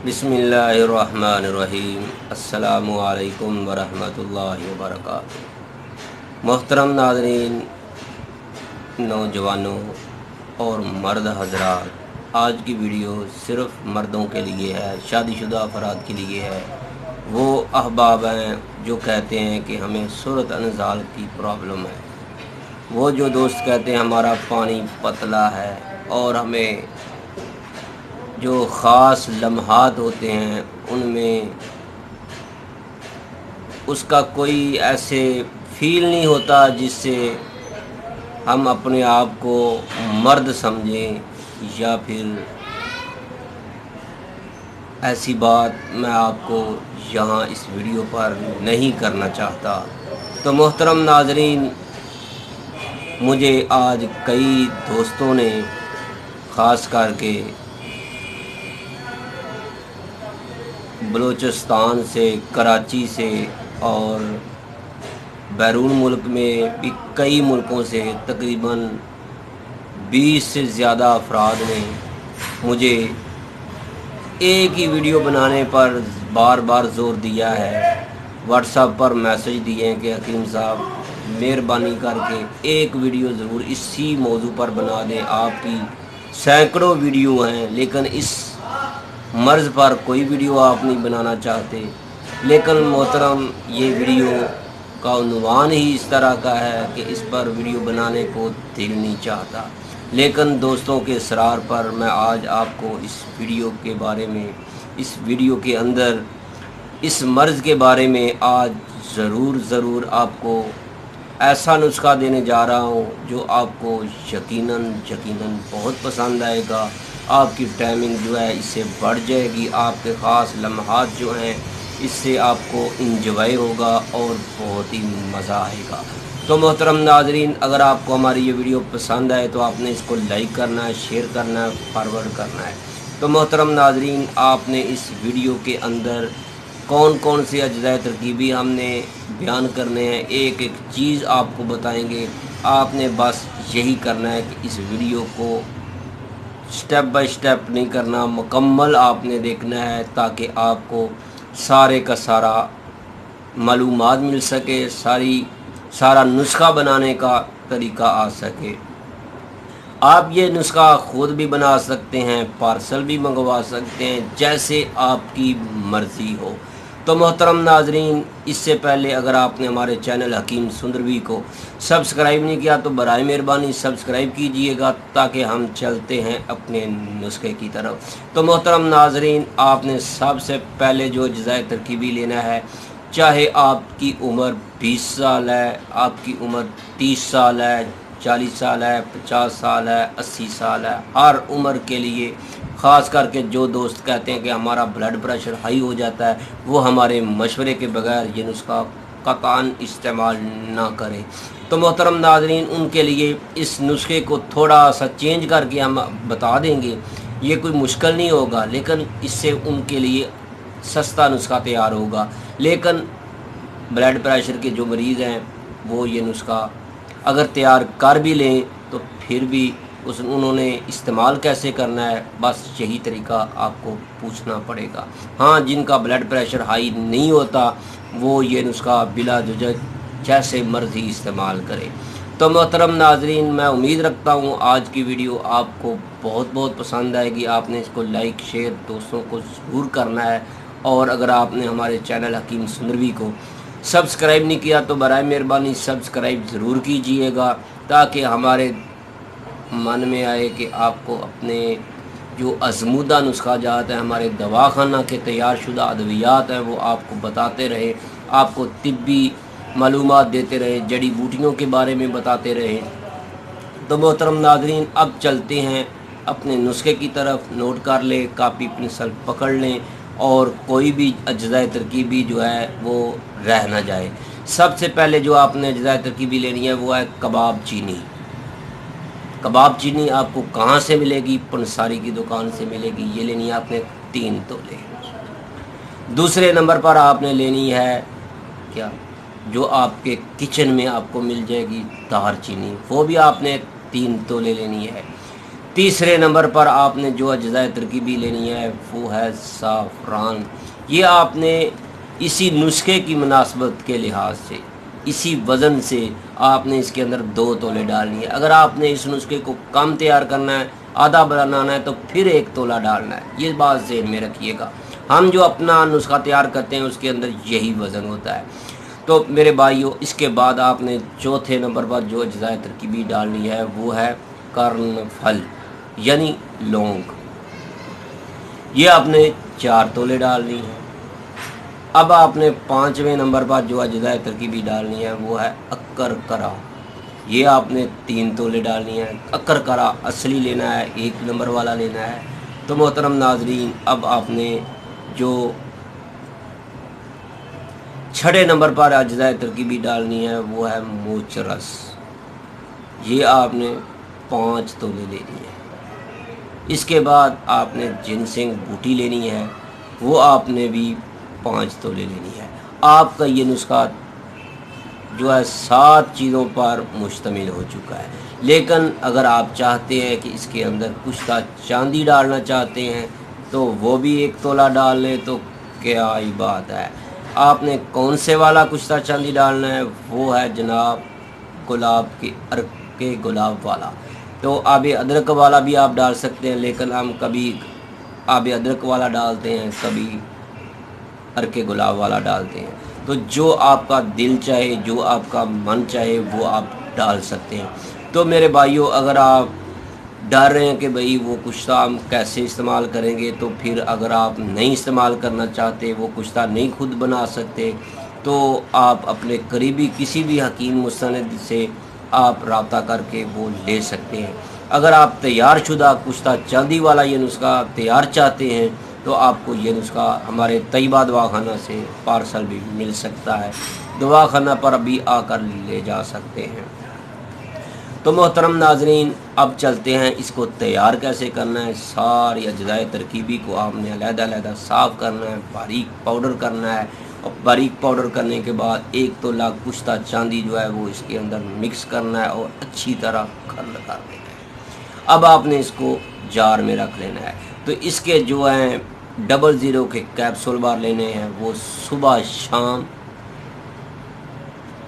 बिस्मिल्लाहिर्रहमानिर्रहीम। अस्सलामु अलैकुम वरहमतुल्लाहि वबरकातुहू। मोहतरम नाज़रीन, नौजवानों और मर्द हजरात, आज की वीडियो सिर्फ़ मर्दों के लिए है, शादीशुदा अफराद के लिए है। वो अहबाब हैं जो कहते हैं कि हमें सूरत अनजाल की प्रॉब्लम है, वो जो दोस्त कहते हैं हमारा पानी पतला है, और हमें जो ख़ास लम्हात होते हैं उनमें उसका कोई ऐसे फ़ील नहीं होता जिससे हम अपने आप को मर्द समझें, या फिर ऐसी बात मैं आपको यहाँ इस वीडियो पर नहीं करना चाहता। तो मोहतरम नाज़रीन, मुझे आज कई दोस्तों ने ख़ास करके बलूचिस्तान से, कराची से और बैरून मुल्क में भी कई मुल्कों से तकरीबन 20 से ज़्यादा अफराद ने मुझे एक ही वीडियो बनाने पर बार बार ज़ोर दिया है। व्हाट्सएप पर मैसेज दिए हैं कि हकीम साहब मेहरबानी करके एक वीडियो ज़रूर इसी मौजू पर बना दें। आपकी सैकड़ों वीडियो हैं लेकिन इस मर्ज़ पर कोई वीडियो आप नहीं बनाना चाहते। लेकिन मोहतरम, ये वीडियो का उन्वान ही इस तरह का है कि इस पर वीडियो बनाने को दिल नहीं चाहता। लेकिन दोस्तों के इसरार पर मैं आज आपको इस वीडियो के बारे में, इस वीडियो के अंदर इस मर्ज़ के बारे में आज ज़रूर आपको ऐसा नुस्खा देने जा रहा हूँ जो आपको यकीनन बहुत पसंद आएगा। आपकी टाइमिंग जो है इससे बढ़ जाएगी, आपके ख़ास लम्हात जो हैं इससे आपको इंजॉय होगा और बहुत ही मज़ा आएगा। तो मोहतरम नाज़रीन, अगर आपको हमारी ये वीडियो पसंद आए तो आपने इसको लाइक करना है, शेयर करना है, फॉरवर्ड करना है। तो मोहतरम नाज़रीन, आपने इस वीडियो के अंदर कौन कौन से अज्जाए तरकीबी हमने बयान करने हैं, एक एक चीज़ आपको बताएंगे। आपने बस यही करना है कि इस वीडियो को स्टेप बाय स्टेप नहीं करना, मुकम्मल आपने देखना है ताकि आपको सारे का सारा मालूमात मिल सके, सारा नुस्खा बनाने का तरीका आ सके। आप ये नुस्खा ख़ुद भी बना सकते हैं, पार्सल भी मंगवा सकते हैं, जैसे आपकी मर्ज़ी हो। तो मोहतरम नाज़रीन, इससे पहले अगर आपने हमारे चैनल हकीम सुंदरवी को सब्सक्राइब नहीं किया तो बराए मेहरबानी सब्सक्राइब कीजिएगा ताकि हम चलते हैं अपने नुस्खे की तरफ। तो मोहतरम नाज़रीन, आपने सबसे पहले जो अज्जाए तरकीबी लेना है, चाहे आपकी उम्र 20 साल है, आपकी उम्र 30 साल है, 40 साल है, 50 साल है, 80 साल है, हर उम्र के लिए, ख़ास करके जो दोस्त कहते हैं कि हमारा ब्लड प्रेशर हाई हो जाता है, वो हमारे मशवरे के बगैर ये नुस्खा कतान इस्तेमाल ना करें। तो मोहतरम नाज़रीन, उनके लिए इस नुस्खे को थोड़ा सा चेंज करके हम बता देंगे। ये कोई मुश्किल नहीं होगा, लेकिन इससे उनके लिए सस्ता नुस्खा तैयार होगा। लेकिन ब्लड प्रेशर के जो मरीज़ हैं वो ये नुस्खा अगर तैयार कर भी लें तो फिर भी उन्होंने इस्तेमाल कैसे करना है, बस यही तरीका आपको पूछना पड़ेगा। हाँ, जिनका ब्लड प्रेशर हाई नहीं होता वो ये नुस्खा बिला झिझक जैसे मर्ज़ी इस्तेमाल करें। तो मोहतरम नाज़रीन, मैं उम्मीद रखता हूँ आज की वीडियो आपको बहुत पसंद आएगी। आपने इसको लाइक शेयर दोस्तों को ज़रूर करना है, और अगर आपने हमारे चैनल हकीम सुंदरवी को सब्सक्राइब नहीं किया तो बराए मेहरबानी सब्सक्राइब ज़रूर कीजिएगा ताकि हमारे मन में आए कि आपको अपने जो आज़मूदा नुस्खा जात है, हमारे दवाखाना के तैयार शुदा अद्वियात हैं, वो आपको बताते रहे, आपको तिब्बी मालूमात देते रहे, जड़ी बूटियों के बारे में बताते रहे। तो मोहतरम नाज़रीन, अब चलते हैं अपने नुस्खे की तरफ। नोट कर लें, कापी पेंसिल पकड़ लें और कोई भी अज्जाए तरकीबी जो है वो रह ना जाए। सबसे पहले जो आपने अज्जाए तरकीबी लेनी है वो है कबाब चीनी। कबाब चीनी आपको कहाँ से मिलेगी? पंसारी की दुकान से मिलेगी। ये लेनी है आपने 3 तोले। दूसरे नंबर पर आपने लेनी है क्या, जो आपके किचन में आपको मिल जाएगी, दार चीनी, वो भी आपने 3 तोले लेनी है। तीसरे नंबर पर आपने जो अज्जाए तरकीबी लेनी है वो है ज़ाफ़रान। ये आपने इसी नुस्खे की मुनासबत के लिहाज से, इसी वज़न से आपने इसके अंदर 2 तोले डालनी है। अगर आपने इस नुस्खे को कम तैयार करना है, आधा बनाना है, तो फिर 1 तोला डालना है। ये बात ज़हन में रखिएगा। हम जो अपना नुस्खा तैयार करते हैं उसके अंदर यही वज़न होता है। तो मेरे भाइयों, इसके बाद आपने चौथे नंबर पर जो अज्जाए तरकीबी डालनी है वो है कर्नफल यानी लौंग। ये आपने 4 तोले डालनी है। अब आपने 5वें नंबर पर जो अज्जाए तरकीबी डालनी है वो है अक्कर करा। ये आपने 3 तोले डालनी है। अक्कर करा असली लेना है, 1 नंबर वाला लेना है। तो मोहतरम नाजरीन, अब आपने जो 6 नंबर पर अज्जाए तरकीबी डालनी है वो है मोचरस। ये आपने 5 तोले लेनी है। इसके बाद आपने जिनसिंग बूटी लेनी है, वो आपने भी 5 तोले लेनी है। आपका ये नुस्खा जो है 7 चीज़ों पर मुश्तमिल हो चुका है। लेकिन अगर आप चाहते हैं कि इसके अंदर कुछ चांदी डालना चाहते हैं तो वो भी 1 तोला डाल लें, तो क्या ही बात है। आपने कौन से वाला कुछ चांदी डालना है, वो है जनाब गुलाब के अर्क के गुलाब वाला। तो आब अदरक वाला भी आप डाल सकते हैं, लेकिन हम कभी आब अदरक वाला डालते हैं, कभी अर्क गुलाब वाला डालते हैं। तो जो आपका दिल चाहे, जो आपका मन चाहे, वो आप डाल सकते हैं। तो मेरे भाइयों, अगर आप डर रहे हैं कि भाई वो कुश्ता हम कैसे इस्तेमाल करेंगे, तो फिर अगर आप नहीं इस्तेमाल करना चाहते, वो कुश्ता नहीं खुद बना सकते, तो आप अपने करीबी किसी भी हकीम मुस्तनद से आप रब्ता करके वो ले सकते हैं। अगर आप तैयार शुदा कुश्ता चांदी वाला ये नुस्खा तैयार चाहते हैं तो आपको ये नुस्खा हमारे तैयबा दवाखाना से पार्सल भी मिल सकता है। दवाखाना पर भी आकर ले जा सकते हैं। तो मोहतरम नाजरीन, अब चलते हैं इसको तैयार कैसे करना है। सारी अज्जाए तरकीबी को आपने अलग-अलग साफ़ करना है, बारीक पाउडर करना है, और बारीक पाउडर करने के बाद 1 तोला कुश्ता चांदी जो है वो इसके अंदर मिक्स करना है और अच्छी तरह खल कर देना है। अब आपने इसको जार में रख लेना है। तो इसके जो हैं 00 के कैप्सूल बार लेने हैं, वो सुबह शाम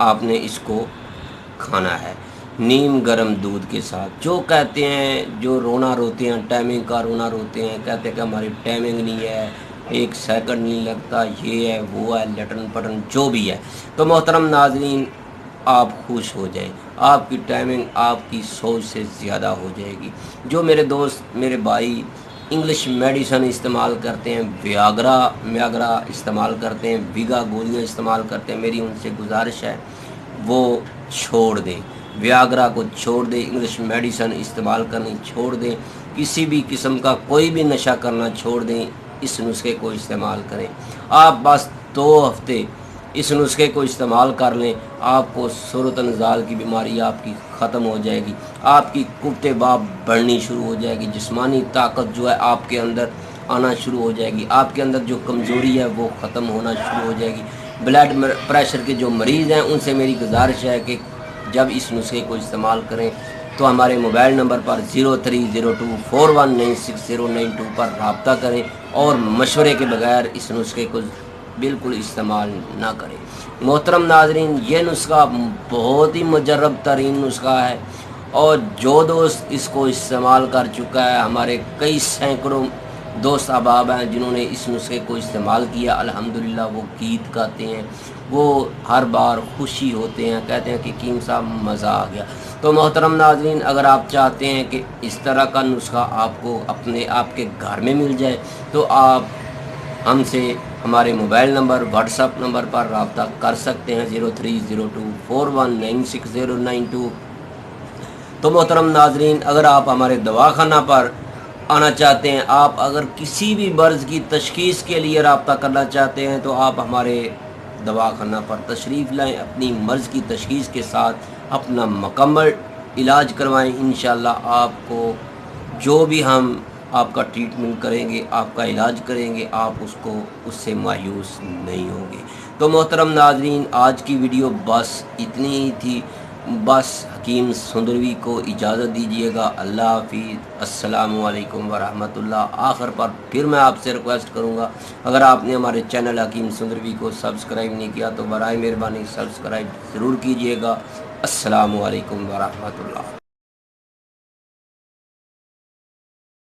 आपने इसको खाना है नीम गर्म दूध के साथ। जो कहते हैं, जो रोना रोते हैं, टाइमिंग का रोना रोते हैं, कहते हैं कि हमारी टाइमिंग नहीं है, 1 सेकंड नहीं लगता, ये है वो है, लटन पटन जो भी है, तो मोहतरम नाजरीन आप खुश हो जाएं। आपकी टाइमिंग आपकी सोच से ज़्यादा हो जाएगी। जो मेरे दोस्त, मेरे भाई इंग्लिश मेडिसन इस्तेमाल करते हैं, व्यागरा इस्तेमाल करते हैं, वीगा गोलियाँ इस्तेमाल करते हैं, मेरी उनसे गुजारिश है वो छोड़ दें, व्यागरा को छोड़ दें, इंग्लिश मेडिसन इस्तेमाल करनी छोड़ दें, किसी भी किस्म का कोई भी नशा करना छोड़ दें, इस नुस्खे को इस्तेमाल करें। आप बस 2 हफ्ते इस नुस्खे को इस्तेमाल कर लें, आपको सूरत नज़ाल की बीमारी आपकी ख़त्म हो जाएगी, आपकी कुव्वत बाप बढ़नी शुरू हो जाएगी, जिस्मानी ताकत जो है आपके अंदर आना शुरू हो जाएगी, आपके अंदर जो कमज़ोरी है वो ख़त्म होना शुरू हो जाएगी। ब्लड प्रेशर के जो मरीज़ हैं उनसे मेरी गुजारिश है कि जब इस नुस्खे को इस्तेमाल करें तो हमारे मोबाइल नंबर पर 030241969092 पर रब्ता करें और मशवरे के बगैर इस नुस्खे को बिल्कुल इस्तेमाल ना करें। मोहतरम नाजरीन, ये नुस्खा बहुत ही मुजर्रब तरीन नुस्खा है और जो दोस्त इसको इस्तेमाल कर चुका है, हमारे कई सैकड़ों दोस्त अहबाब हैं जिन्होंने इस नुस्खे को इस्तेमाल किया, अल्हम्दुलिल्लाह वो गीत गाते हैं, वो हर बार खुशी होते हैं, कहते हैं कि कीम साहब मज़ा आ गया। तो मोहतरम नाजरीन, अगर आप चाहते हैं कि इस तरह का नुस्खा आपको आपके घर में मिल जाए तो आप हमसे हमारे मोबाइल नंबर, व्हाट्सअप नंबर पर रब्ता कर सकते हैं 030241969092। तो मोहतरम नाजरीन, अगर आप हमारे दवाखाना पर आना चाहते हैं, आप अगर किसी भी मर्ज़ की तशख़ीस के लिए रब्ता करना चाहते हैं तो आप हमारे दवाखाना पर तशरीफ़ लाएँ, अपनी मर्ज़ की तशख़ीस के साथ अपना मुकम्मल इलाज करवाएँ। इंशाअल्लाह आपको जो भी हम आपका ट्रीटमेंट करेंगे, आपका इलाज करेंगे, आप उससे मायूस नहीं होंगे। तो मोहतरम नाज़रीन, आज की वीडियो बस इतनी ही थी। बस حکیم سندروی کو اجازت دیجیے گا۔ اللہ حافظ، السلام علیکم ورحمۃ اللہ۔ آخر پر پھر میں آپ سے ریکویسٹ کروں گا، اگر آپ نے ہمارے چینل حکیم سندروی کو سبسکرائب نہیں کیا تو برائے مہربانی سبسکرائب ضرور کیجیے گا۔ السلام علیکم ورحمۃ اللہ۔